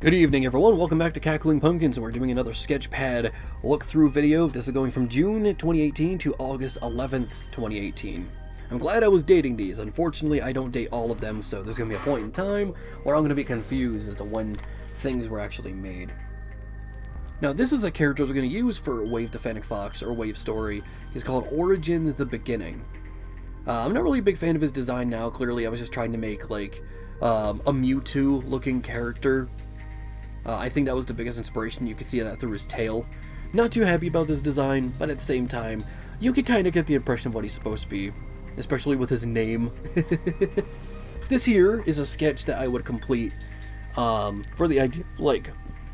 Good evening, everyone. Welcome back to Cackling Pumpkins, and we're doing another Sketchpad look-through video. This is going from June 2018 to August 11th, 2018. I'm glad I was dating these. Unfortunately, I don't date all of them, so there's going to be a point in time where I'm going to be confused as to when things were actually made. Now, this is a character we're going to use for Wave to Fennec Fox, or Wave Story. He's called Origin the Beginning. I'm not really a big fan of his design now. Clearly, I was just trying to make, like, a Mewtwo-looking character. I think that was the biggest inspiration. You could see that through his tail. Not too happy about this design, but at the same time, you could kind of get the impression of what he's supposed to be, especially with his name. This here is a sketch that I would complete for the idea, like,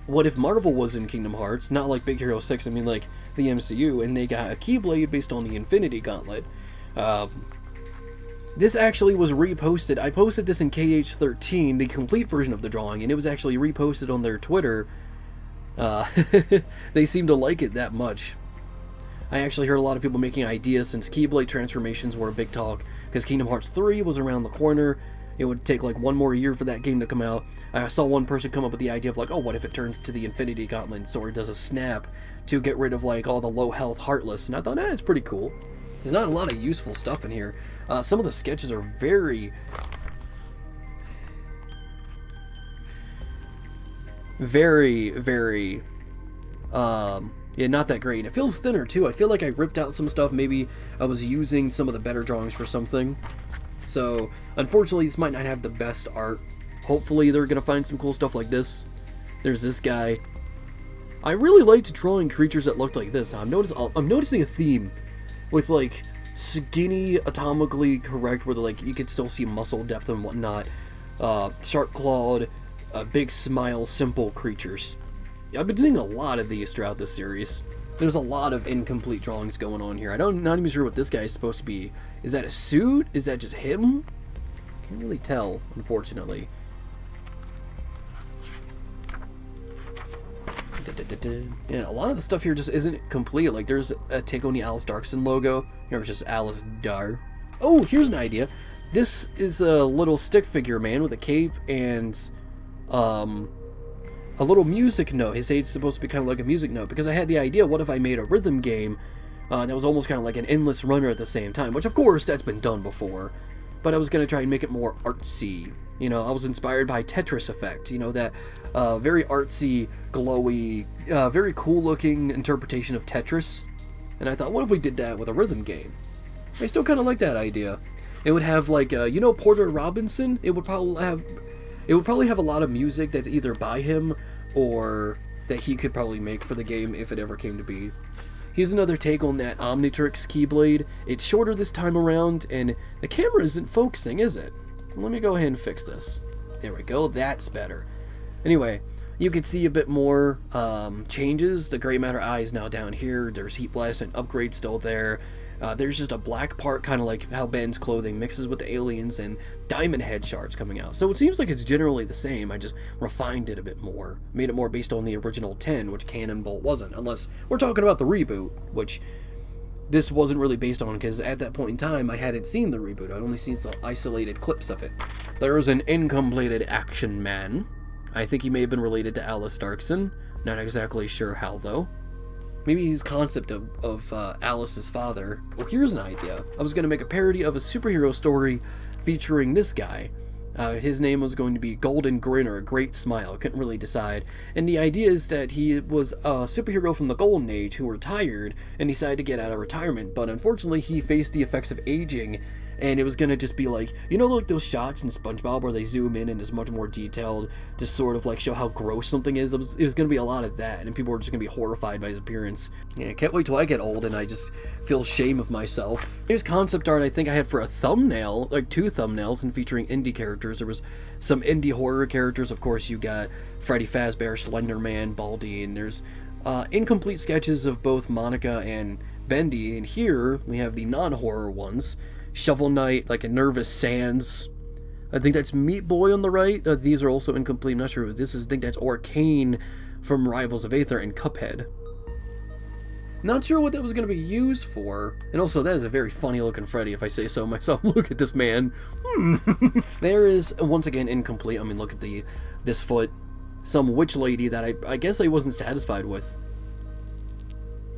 what if Marvel was in Kingdom Hearts, not like Big Hero 6, I mean like the MCU, and they got a Keyblade based on the Infinity Gauntlet. This actually was reposted. I posted this in KH13, the complete version of the drawing, and it was actually reposted on their Twitter. They seem to like it that much. I actually heard a lot of people making ideas since Keyblade transformations were a big talk, because Kingdom Hearts 3 was around the corner. It would take like one more year for that game to come out. I saw one person come up with the idea of like, oh, what if it turns to the Infinity Gauntlet and Sora does a snap to get rid of like all the low health Heartless, and I thought, it's pretty cool. There's not a lot of useful stuff in here. Some of the sketches are very yeah, not that great. It feels thinner too. I feel like I ripped out some stuff. Maybe I was using some of the better drawings for something. So, unfortunately, this might not have the best art. Hopefully, they're gonna find some cool stuff like this. There's this guy. I really liked drawing creatures that looked like this. I'm noticing a theme with like skinny, atomically correct, where like you could still see muscle depth and whatnot. Sharp-clawed, big smile, simple creatures. I've been seeing a lot of these throughout this series. There's a lot of incomplete drawings going on here. I'm not even sure what this guy is supposed to be. Is that a suit? Is that just him? Can't really tell, unfortunately. Yeah, a lot of the stuff here just isn't complete. Like, there's a take on the Alice Darkson logo. Here's just Alice Dar. Oh, here's an idea. This is a little stick figure man with a cape and a little music note. His head's supposed to be kind of like a music note, because I had the idea, what if I made a rhythm game that was almost kind of like an endless runner at the same time, which of course that's been done before, but I was going to try and make it more artsy. You know, I was inspired by Tetris Effect, you know, that very artsy, glowy, very cool looking interpretation of Tetris, and I thought, what if we did that with a rhythm game? I still kind of like that idea. It would have like, you know, Porter Robinson? It would probably have a lot of music that's either by him or that he could probably make for the game if it ever came to be. Here's another take on that Omnitrix Keyblade. It's shorter this time around, and the camera isn't focusing, is it? Let me go ahead and fix this. There we go, that's better. Anyway, you can see a bit more changes. The gray matter eye is now down here. There's Heat Blast and Upgrade still there. There's just a black part, kind of like how Ben's clothing mixes with the aliens, and diamond head shards coming out. So it seems like it's generally the same. I just refined it a bit more. Made it more based on the original 10, which Cannonbolt wasn't. Unless we're talking about the reboot, which this wasn't really based on, because at that point in time, I hadn't seen the reboot. I'd only seen some isolated clips of it. There's an incompleted Action Man. I think he may have been related to Alice Darkson. Not exactly sure how, though. Maybe his concept of Alice's father. Well, here's an idea. I was going to make a parody of a superhero story featuring this guy. His name was going to be Golden Grin or a Great Smile. Couldn't really decide. And the idea is that he was a superhero from the Golden Age who retired and decided to get out of retirement. But unfortunately, he faced the effects of aging. And it was going to just be like, you know, like those shots in SpongeBob where they zoom in and it's much more detailed to sort of like show how gross something is. It was going to be a lot of that, and people were just going to be horrified by his appearance. Yeah, can't wait till I get old and I just feel shame of myself. Here's concept art I think I had for a thumbnail, like 2 thumbnails, and featuring indie characters. There was some indie horror characters. Of course, you got Freddy Fazbear, Slender Man, Baldy, and there's incomplete sketches of both Monica and Bendy. And here we have the non-horror ones. Shovel Knight, like a Nervous Sans. I think that's Meat Boy on the right. These are also incomplete. I'm not sure who this is. I think that's Orcane from Rivals of Aether and Cuphead. Not sure what that was going to be used for. And also, that is a very funny looking Freddy, if I say so myself. Look at this man. There is, once again, incomplete. I mean, look at this foot. some witch lady that I guess I wasn't satisfied with.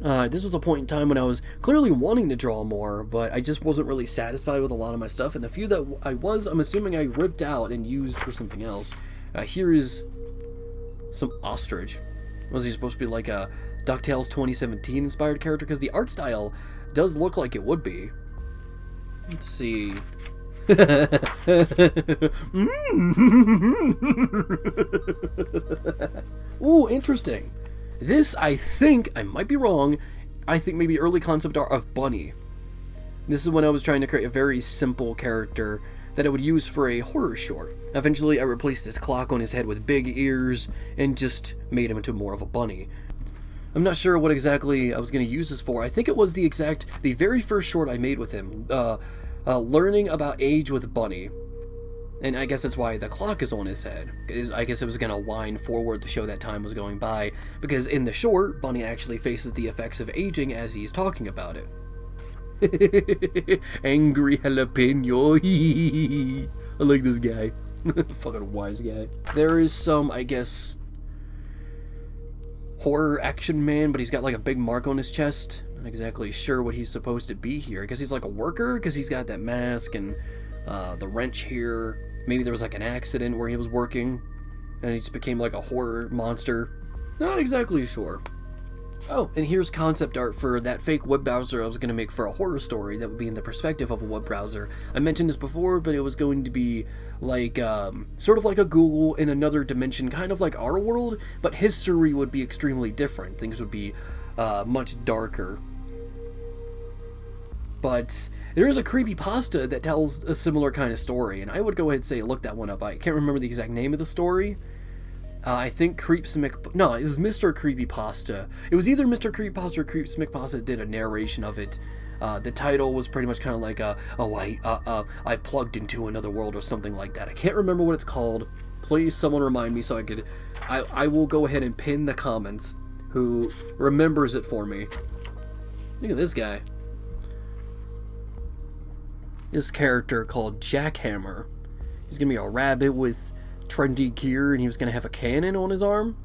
This was a point in time when I was clearly wanting to draw more, but I just wasn't really satisfied with a lot of my stuff, and the few that I was, I'm assuming I ripped out and used for something else. Here is some ostrich. Was he supposed to be like a DuckTales 2017 inspired character? Because the art style does look like it would be. Let's see. Ooh, interesting. This, I think, I might be wrong, I think maybe early concept art of Bunny. This is when I was trying to create a very simple character that I would use for a horror short. Eventually, I replaced his clock on his head with big ears and just made him into more of a bunny. I'm not sure what exactly I was going to use this for. I think it was the very first short I made with him, learning about age with Bunny. And I guess that's why the clock is on his head. I guess it was going to wind forward to show that time was going by, because in the short, Bunny actually faces the effects of aging as he's talking about it. Angry jalapeno. I like this guy. Fucking wise guy. There is some, I guess, horror action man, but he's got like a big mark on his chest. Not exactly sure what he's supposed to be here. I guess he's like a worker, because he's got that mask and the wrench here. Maybe there was like an accident where he was working and he just became like a horror monster. Not exactly sure. Oh, and here's concept art for that fake web browser I was going to make for a horror story that would be in the perspective of a web browser. I mentioned this before, but it was going to be like, sort of like a Google in another dimension, kind of like our world, but history would be extremely different. Things would be much darker. But there is a creepypasta that tells a similar kind of story, and I would go ahead and say look that one up. I can't remember the exact name of the story. I think no, it was Mr. Creepypasta. It was either Mr. Creepypasta or Creepsmicpasta that did a narration of it. The title was pretty much kind of like, I plugged into another world or something like that. I can't remember what it's called. Please, someone remind me so I will go ahead and pin the comments who remembers it for me. Look at this guy. This character called Jackhammer. He's gonna be a rabbit with trendy gear, and he was gonna have a cannon on his arm.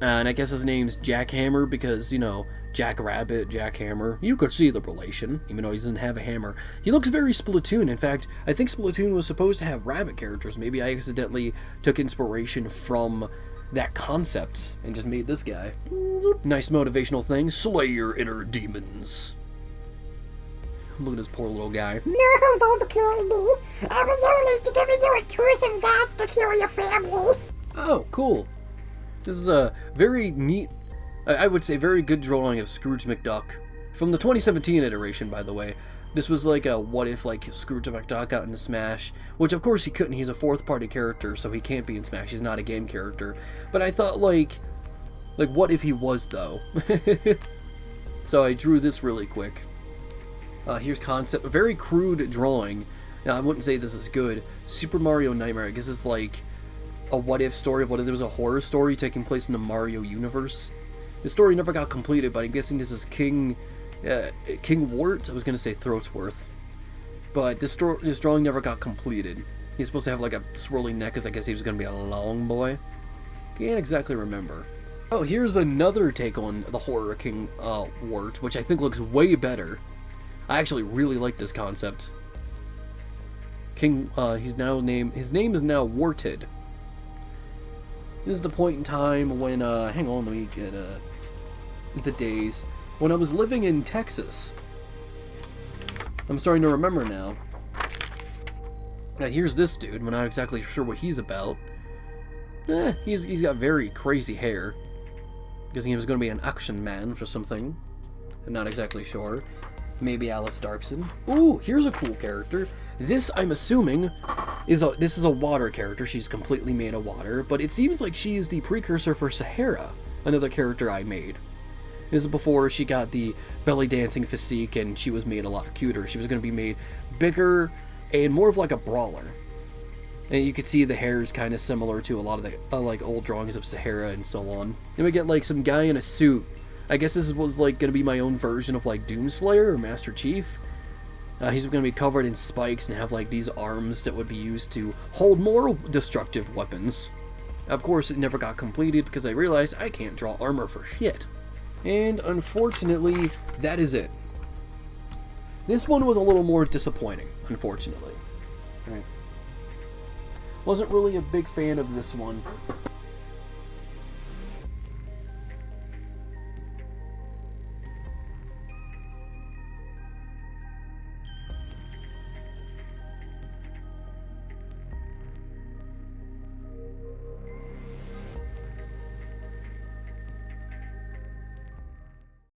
And I guess his name's Jackhammer because, you know, Jackrabbit, Jackhammer. You could see the relation, even though he doesn't have a hammer. He looks very Splatoon. In fact, I think Splatoon was supposed to have rabbit characters. Maybe I accidentally took inspiration from that concept and just made this guy. Nice motivational thing. Slay your inner demons. Look at this poor little guy. No, don't kill me. I was only giving you a choice of that to kill your family. Oh, cool. This is a very neat, I would say very good drawing of Scrooge McDuck. From the 2017 iteration, by the way. This was like a what if like Scrooge McDuck got into Smash, which of course he couldn't. He's a fourth party character, so he can't be in Smash. He's not a game character. But I thought like what if he was though? So I drew this really quick. Here's concept, a very crude drawing. Now I wouldn't say this is good. Super Mario Nightmare, I guess it's like a what if story of what if there was a horror story taking place in the Mario universe. The story never got completed, but I'm guessing this is King Wart. I was gonna say Throatsworth, but this drawing never got completed. He's supposed to have like a swirling neck, because I guess he was gonna be a long boy. Can't exactly remember. Oh, here's another take on the horror King Wart, which I think looks way better. I actually really like this concept. His name is now Warted. This is the point in time when, hang on, let me get, the days. When I was living in Texas. I'm starting to remember now. Here's this dude, we're not exactly sure what he's about. He's got very crazy hair. Guessing he was going to be an action man for something. I'm not exactly sure. Maybe Alice Darkson. Ooh, here's a cool character. This, I'm assuming, is a water character. She's completely made of water, but it seems like she is the precursor for Sahara, another character I made. This is before she got the belly dancing physique and she was made a lot cuter. She was going to be made bigger and more of like a brawler. And you could see the hair is kind of similar to a lot of the like old drawings of Sahara and so on. Then we get like some guy in a suit. I guess this was like going to be my own version of like Doomslayer or Master Chief. He's going to be covered in spikes and have like these arms that would be used to hold more destructive weapons. Of course, it never got completed because I realized I can't draw armor for shit. And unfortunately, that is it. This one was a little more disappointing, unfortunately. Right. Wasn't really a big fan of this one.